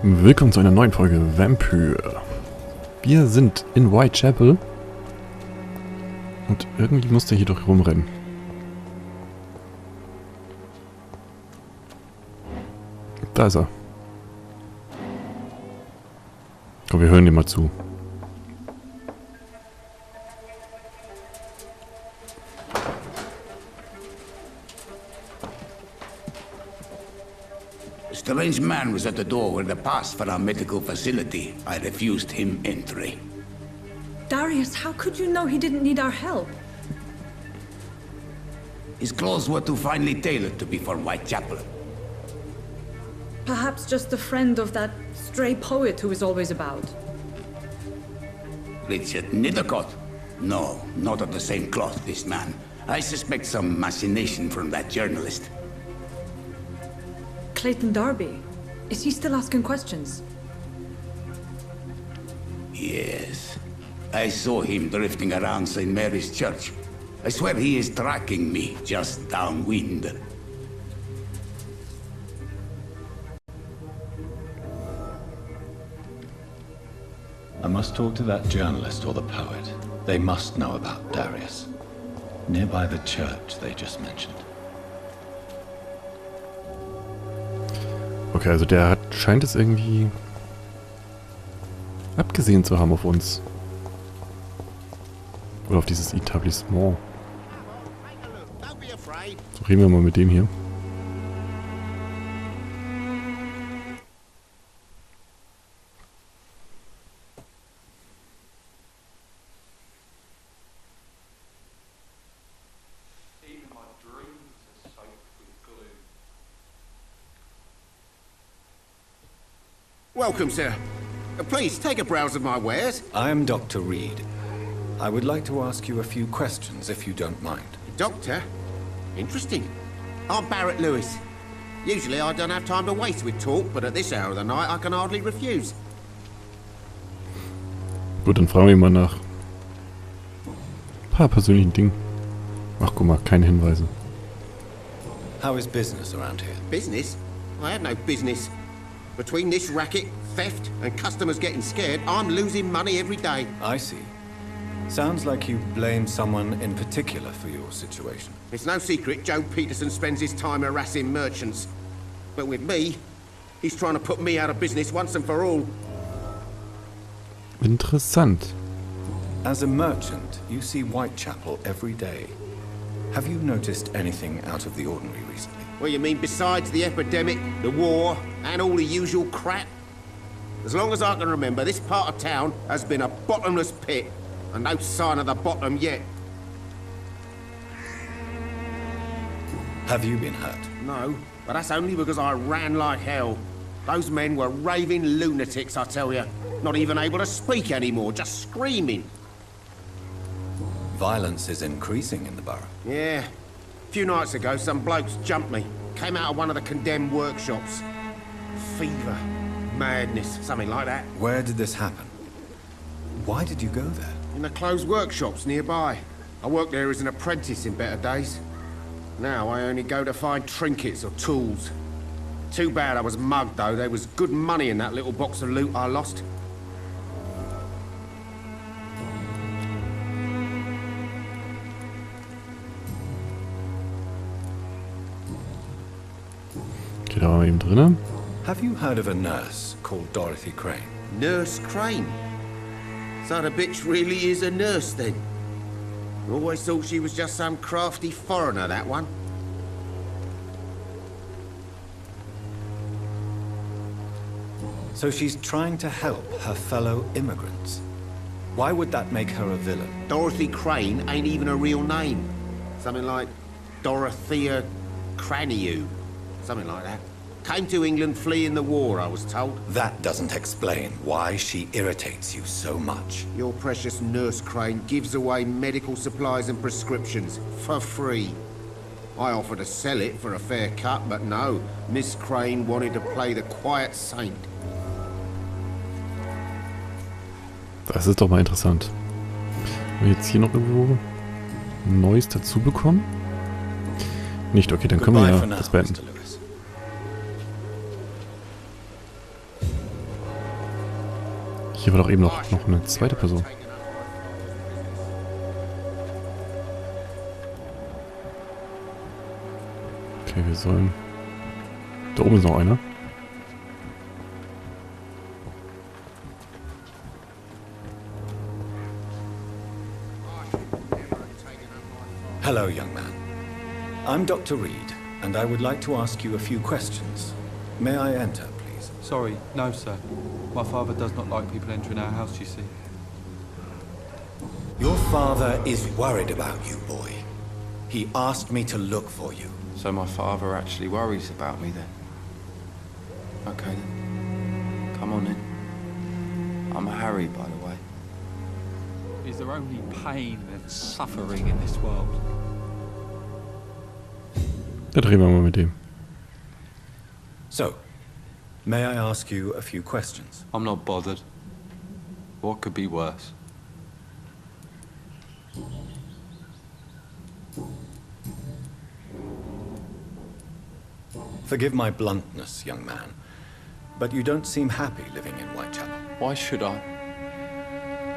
Willkommen zu einer neuen Folge Vampyr. Wir sind in Whitechapel. Und irgendwie musste hier doch rumrennen. Da ist er. Komm, wir hören dem mal zu. A strange man was at the door with a pass for our medical facility. I refused him entry. Darius, how could you know he didn't need our help? His clothes were too finely tailored to be for Whitechapel. Perhaps just a friend of that stray poet who is always about. Richard Nithercott? No, not of the same cloth, this man. I suspect some machination from that journalist. Clayton Darby. Is he still asking questions? Yes. I saw him drifting around St. Mary's Church. I swear he is tracking me just downwind. I must talk to that journalist or the poet. They must know about Darius. Nearby the church they just mentioned. Okay, also der scheint es irgendwie abgesehen zu haben auf uns. Oder auf dieses Etablissement. So, reden wir mal mit dem hier. Welcome, sir. Please, take a browse of my wares. I am Dr. Reed. I would like to ask you a few questions, if you don't mind. Doctor? Interesting. I'm Barrett Lewis. Usually I don't have time to waste with talk, but at this hour of the night I can hardly refuse. Gut, dann fragen wir mal nach ein paar persönlichen Dingen. Ach, guck mal, keine Hinweise. How is business around here? Business? I have no business. Between this racket, theft, and customers getting scared, I'm losing money every day. I see. Sounds like you blame someone in particular for your situation. It's no secret Joe Peterson spends his time harassing merchants. But with me, he's trying to put me out of business once and for all. Interessant. As a merchant, you see Whitechapel every day. Have you noticed anything out of the ordinary recently? Well, you mean besides the epidemic, the war, and all the usual crap? As long as I can remember, this part of town has been a bottomless pit, and no sign of the bottom yet. Have you been hurt? No, but that's only because I ran like hell. Those men were raving lunatics, I tell you. Not even able to speak anymore, just screaming. Violence is increasing in the borough. Yeah. A few nights ago, some blokes jumped me. Came out of one of the condemned workshops. Fever, madness, something like that. Where did this happen? Why did you go there? In the closed workshops nearby. I worked there as an apprentice in better days. Now I only go to find trinkets or tools. Too bad I was mugged, though. There was good money in that little box of loot I lost. Okay, da waren wir eben drinne. Have you heard of a nurse called Dorothy Crane? Nurse Crane? So the bitch really is a nurse, then? Always thought she was just some crafty foreigner, that one. So she's trying to help her fellow immigrants. Why would that make her a villain? Dorothy Crane ain't even a real name. Something like Dorothea Craniu. Something like that. Came to England fleeing the war, I was told. That doesn't explain why she irritates you so much. Your precious Nurse Crane gives away medical supplies and prescriptions for free. I offered to sell it for a fair cut, but no. Miss Crane wanted to play the quiet saint. Das ist doch mal interessant. Haben wir jetzt hier noch irgendwo Neues dazu bekommen? Nicht, okay, dann können wir ja das beenden. Hier war doch eben noch eine zweite Person. Okay, wir sollen... Da oben ist noch einer. Hello, young man. I'm Dr. Reed, and I would like to ask you a few questions. May I enter, please? Sorry, no, sir. My father does not like people entering our house, you see. Your father is worried about you, boy. He asked me to look for you. So my father actually worries about me then? Okay then. Come on in. I'm Harry, by the way. Is there only pain and suffering in this world? Da drehen wir mal mit dem. So, may I ask you a few questions? I'm not bothered. What could be worse? Forgive my bluntness, young man, but you don't seem happy living in Whitechapel. Why should I?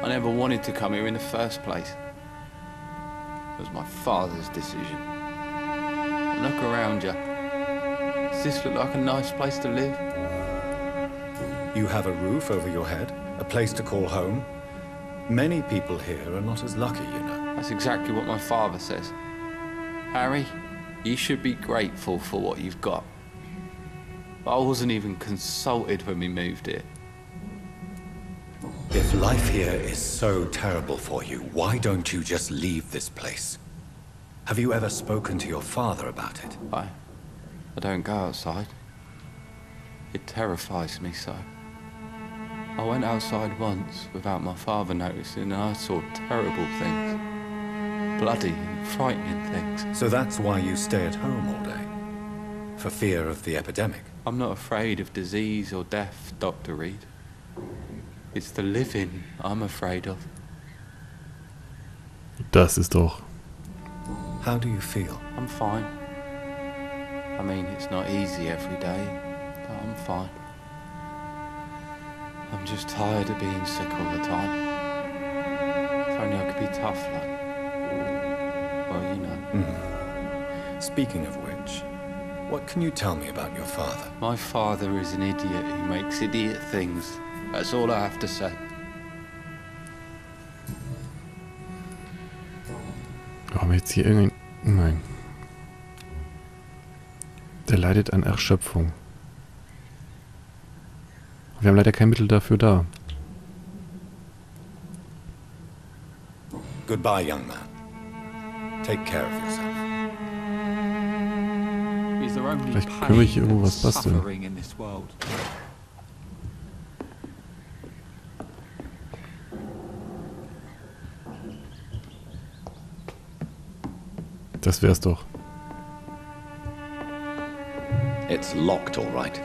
I never wanted to come here in the first place. It was my father's decision. And look around you. Does this look like a nice place to live? You have a roof over your head, a place to call home. Many people here are not as lucky, you know. That's exactly what my father says. Harry, you should be grateful for what you've got. But I wasn't even consulted when we moved here. If life here is so terrible for you, why don't you just leave this place? Have you ever spoken to your father about it? I don't go outside. It terrifies me so. I went outside once without my father noticing and I saw terrible things. Bloody and frightening things. So that's why you stay at home all day? For fear of the epidemic? I'm not afraid of disease or death, Dr. Reed. It's the living I'm afraid of. Das ist doch... How do you feel? I'm fine. I mean, it's not easy every day, but I'm fine. I'm just tired of being sick all the time. If only I could be tough, like... Well, you know. Speaking of which, what can you tell me about your father? My father is an idiot who makes idiot things. That's all I have to say. Haben wir jetzt hier irgendein... Nein. Der leidet an Erschöpfung. Wir haben leider kein Mittel dafür da. Goodbye, young man. Take care of yourself. Vielleicht können wir hier irgendwo was basteln. Das wär's doch. It's locked, all right.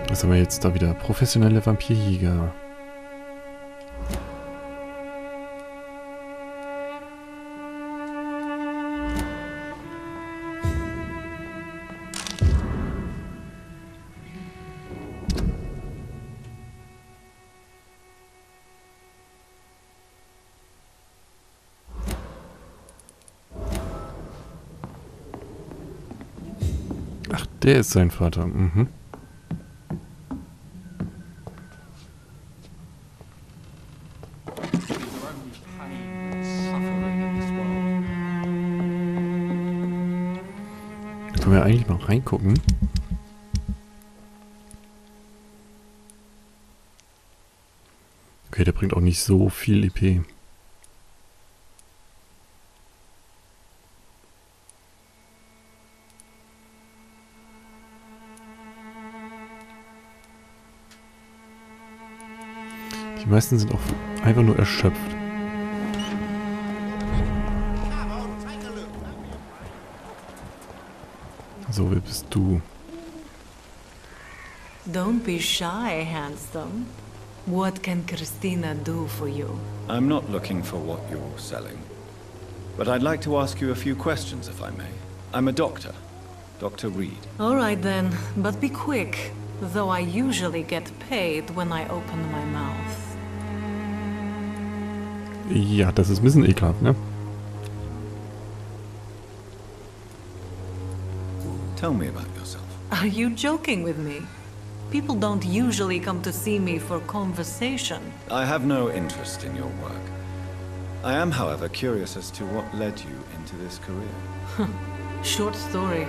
Was haben wir jetzt da wieder? Professionelle Vampirjäger. Ach, der ist sein Vater. Mhm. Können wir eigentlich mal reingucken? Okay, der bringt auch nicht so viel EP. Die meisten sind auch einfach nur erschöpft. So, wer bist du? Don't be shy, handsome. What can Christina do for you? I'm not looking for what you're selling. But I'd like to ask you a few questions, if I may. I'm a doctor. Dr. Reed. All right then, but be quick. Though I usually get paid when I open my mouth. Ja, das ist ein bisschen ekelhaft, ne? Tell me about yourself. Are you joking with me? People don't usually come to see me for conversation. I have no interest in your work. I am, however, curious as to what led you into this career. Short story.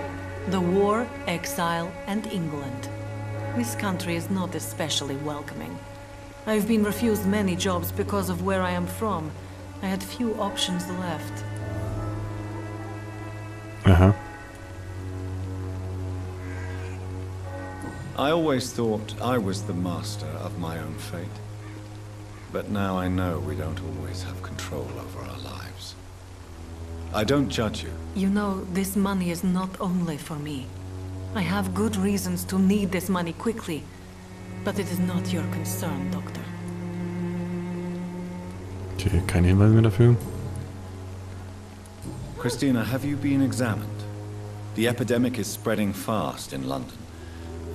The war, exile, and England. This country is not especially welcoming. I've been refused many jobs because of where I am from. I had few options left. Aha. I always thought I was the master of my own fate. But now I know we don't always have control over our lives. I don't judge you. You know, this money is not only for me. I have good reasons to need this money quickly. But it is not your concern, Doctor. Okay, keine Hinweise mehr dafür. Christina, have you been examined? The epidemic is spreading fast in London,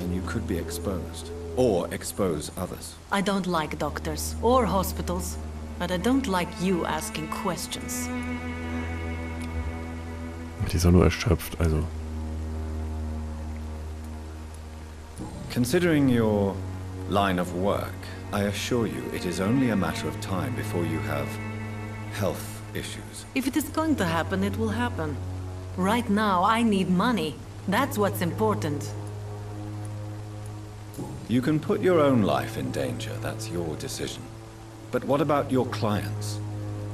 and you could be exposed. Or expose others. I don't like doctors or hospitals, but I don't like you asking questions. Die ist auch nur erschöpft, also. Considering your line of work, I assure you it is only a matter of time before you have health issues. If it is going to happen, it will happen. Right now, I need money. That's what's important. You can put your own life in danger, that's your decision. But what about your clients?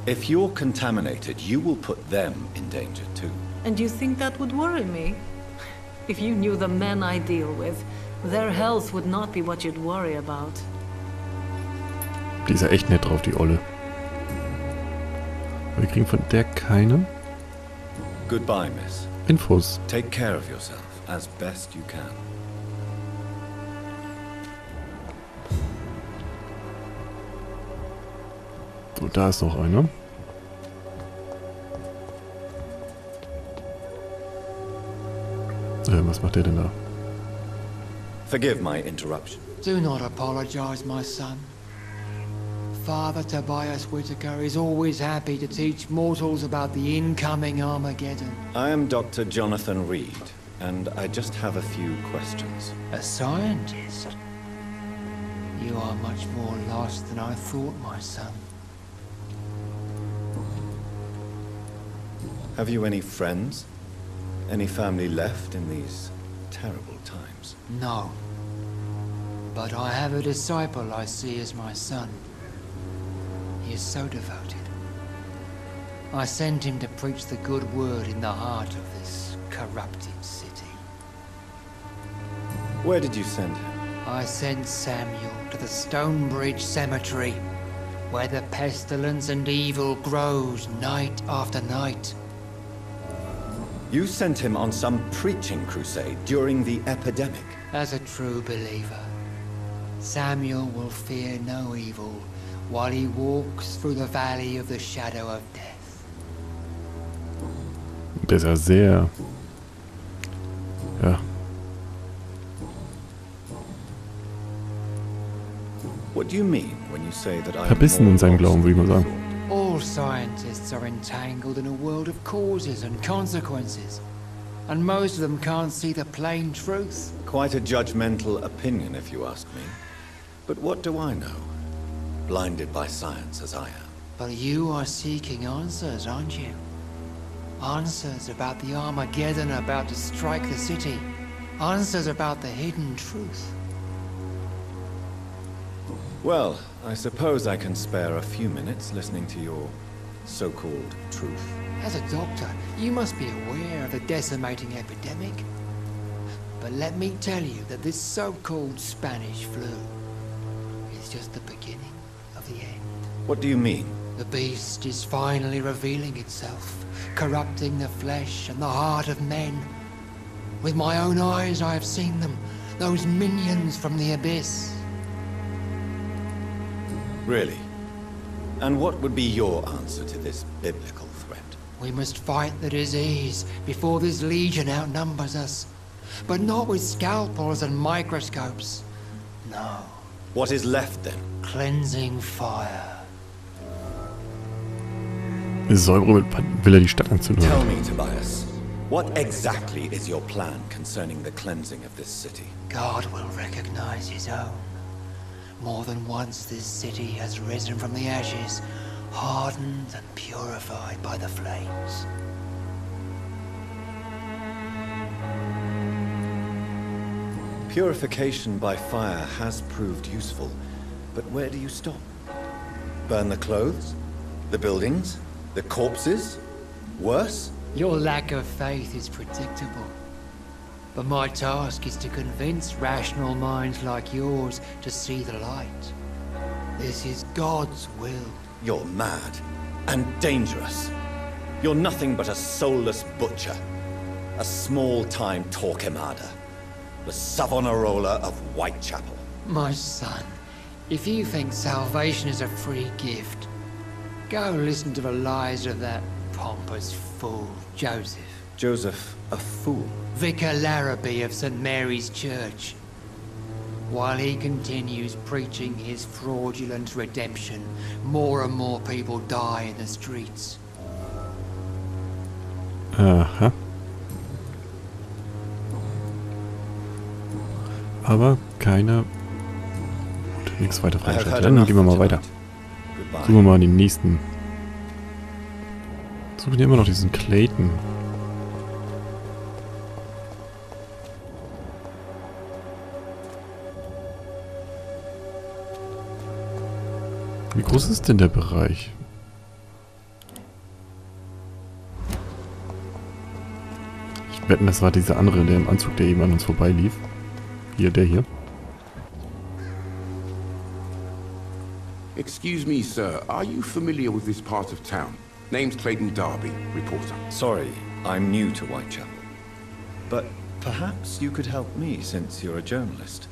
If you're contaminated, you will put them in danger too. And you think that would worry me? If you knew the men I deal with, their health would not be what you'd worry about. Die ist ja echt nett drauf, die Olle. Wir kriegen von der keine Goodbye, Miss. Infos. Take care of yourself as best you can. So, da ist noch einer. Was macht der denn da? Forgive my interruption. Do not apologize, my son. Father Tobias Whitaker is always happy to teach mortals about the incoming Armageddon. I am Dr. Jonathan Reed, and I just have a few questions. A scientist? You are much more lost than I thought, my son. Have you any friends? Any family left in these terrible times? No. But I have a disciple I see as my son. He is so devoted. I sent him to preach the good word in the heart of this corrupted city. Where did you send him? I sent Samuel to the Stonebridge Cemetery, where the pestilence and evil grows night after night. You sent him on some preaching crusade during the epidemic. As a true believer, Samuel will fear no evil while he walks through the valley of the shadow of death. Der ist ja sehr... Ja. What do you mean when you say that I am Verbissen in seinem Glauben, würde ich mal sagen. All scientists are entangled in a world of causes and consequences, and most of them can't see the plain truth. Quite a judgmental opinion, if you ask me. But what do I know? Blinded by science as I am. But you are seeking answers, aren't you? Answers about the Armageddon about to strike the city. Answers about the hidden truth. Well, I suppose I can spare a few minutes listening to your so-called truth. As a doctor, you must be aware of the decimating epidemic. But let me tell you that this so-called Spanish flu is just the beginning of the end. What do you mean? The beast is finally revealing itself, corrupting the flesh and the heart of men. With my own eyes I have seen them, those minions from the abyss. Really? And what would be your answer to this biblical threat? We must fight the disease before this legion outnumbers us. But not with scalpels and microscopes. No. What is left then? Cleansing fire. Säure will die Stadt anzünden. Tell me, Tobias, what exactly is your plan concerning the cleansing of this city? God will recognize his own. More than once this city has risen from the ashes, hardened and purified by the flames. Purification by fire has proved useful, but where do you stop? Burn the clothes? The buildings? The corpses? Worse? Your lack of faith is predictable. But my task is to convince rational minds like yours to see the light. This is God's will. You're mad and dangerous. You're nothing but a soulless butcher. A small-time Torquemada. The Savonarola of Whitechapel. My son, if you think salvation is a free gift, go listen to the lies of that pompous fool, Joseph. Joseph, a fool? Vicar Larrabee of St. Mary's Church. While he continues preaching his fraudulent redemption, more and more people die in the streets. Aha. Aber keine... Und nichts weiter freigeschaltet. Dann gehen wir mal weiter. Suchen wir mal den nächsten. Suchen wir immer noch diesen Clayton. Wie groß ist denn der Bereich? Ich wette, das war dieser andere, der im Anzug, der eben an uns vorbeilief. Hier, der hier. Excuse me, sir. Are you familiar with this part of town? Name's Clayton Darby, reporter. Sorry, I'm new to Whitechapel. But perhaps you could help me since you're a journalist.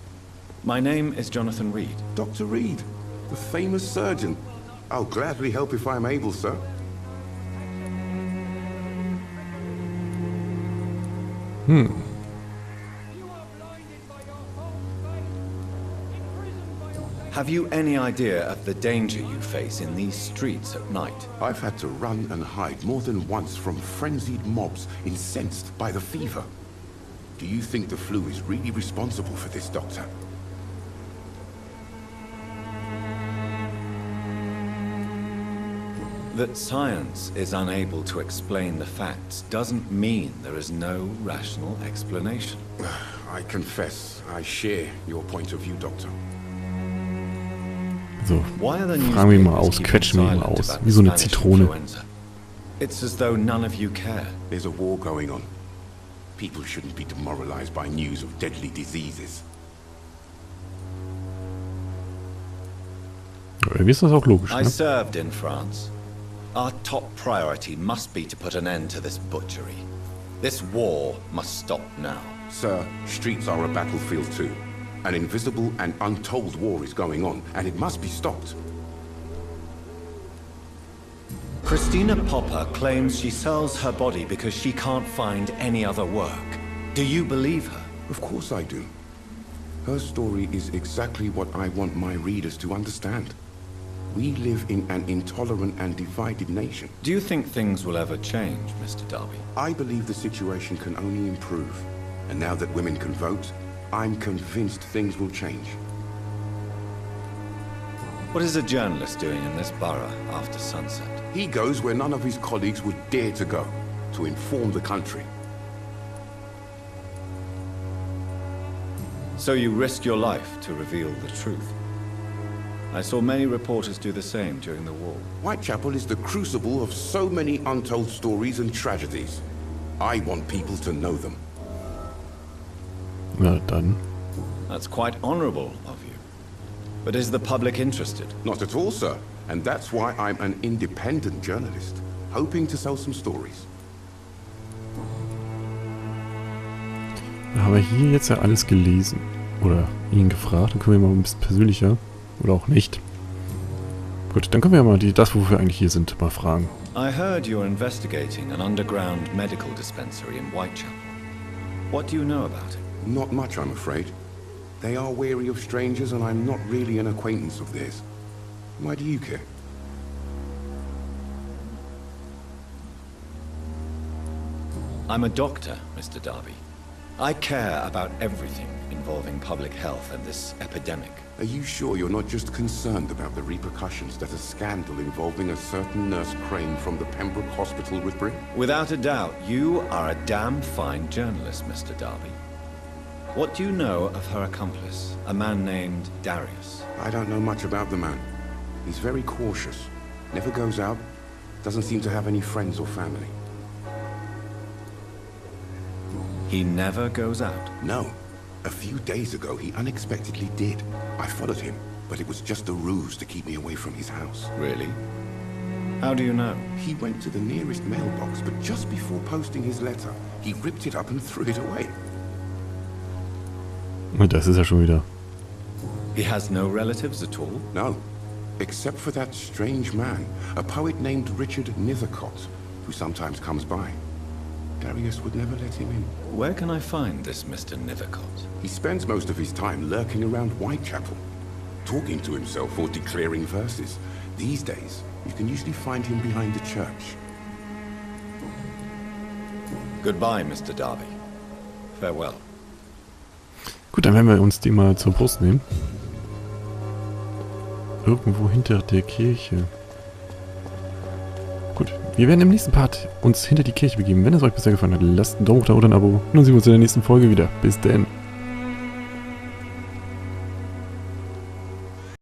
My name is Jonathan Reed. Dr. Reed, the famous surgeon. I'll gladly help if I'm able, sir. Have you any idea of the danger you face in these streets at night? I've had to run and hide more than once from frenzied mobs incensed by the fever. Do you think the flu is really responsible for this, Doctor? That science is unable to explain the facts doesn't mean there is no rational explanation. I confess, I share your point of view, Doctor. So, fragen wir ihn mal aus, quetschen wir ihn mal aus. Wie so eine Zitrone. It's as though none of you care. There's a war going on. People shouldn't be demoralized by news of deadly diseases. Irgendwie ist das auch logisch, I ne? served in France. Our top priority must be to put an end to this butchery. This war must stop now. Sir, streets are a battlefield too. An invisible and untold war is going on, and it must be stopped. Christina Popper claims she sells her body because she can't find any other work. Do you believe her? Of course I do. Her story is exactly what I want my readers to understand. We live in an intolerant and divided nation. Do you think things will ever change, Mr. Darby? I believe the situation can only improve. And now that women can vote, I'm convinced things will change. What is a journalist doing in this borough after sunset? He goes where none of his colleagues would dare to go, to inform the country. So you risk your life to reveal the truth. I saw many reporters do the same during the war. Whitechapel is the crucible of so many untold stories and tragedies. I want people to know them. Na dann. That's quite honorable of you. But is the public interested? Not at all, sir. And that's why I'm an independent journalist, hoping to sell some stories. Da haben wir hier jetzt ja alles gelesen. Oder ihn gefragt. Dann können wir mal ein bisschen persönlicher. Oder auch nicht. Gut, dann können wir ja mal das, wofür wir eigentlich hier sind, mal fragen. I heard you're investigating an underground medical dispensary in Whitechapel. What do you know about it? Not much, I'm afraid. They are wary of strangers, and I'm not really an acquaintance of theirs. Why do you care? I'm a doctor, Mr. Darby. I care about everything involving public health and this epidemic. Are you sure you're not just concerned about the repercussions that a scandal involving a certain Nurse Crane from the Pembroke Hospital would bring? Without a doubt, you are a damn fine journalist, Mr. Darby. What do you know of her accomplice, a man named Darius? I don't know much about the man. He's very cautious. Never goes out. Doesn't seem to have any friends or family. He never goes out? No. A few days ago, he unexpectedly did. I followed him, but it was just a ruse to keep me away from his house. Really? How do you know? He went to the nearest mailbox, but just before posting his letter, he ripped it up and threw it away. Das ist ja schon wieder. He has no relatives at all? No. Except for that strange man, a poet named Richard Nithercott, who sometimes comes by. Darius would never let him in. Where can I find this Mr. Nithercott? He spends most of his time lurking around Whitechapel, talking to himself or declaring verses. These days, you can usually find him behind the church. Goodbye, Mr. Darby. Farewell. Gut, dann werden wir uns die mal zur Brust nehmen. Irgendwo hinter der Kirche. Gut, wir werden im nächsten Part uns hinter die Kirche begeben. Wenn es euch bisher gefallen hat, lasst einen Daumen hoch da oder ein Abo. Und dann sehen wir uns in der nächsten Folge wieder. Bis dann.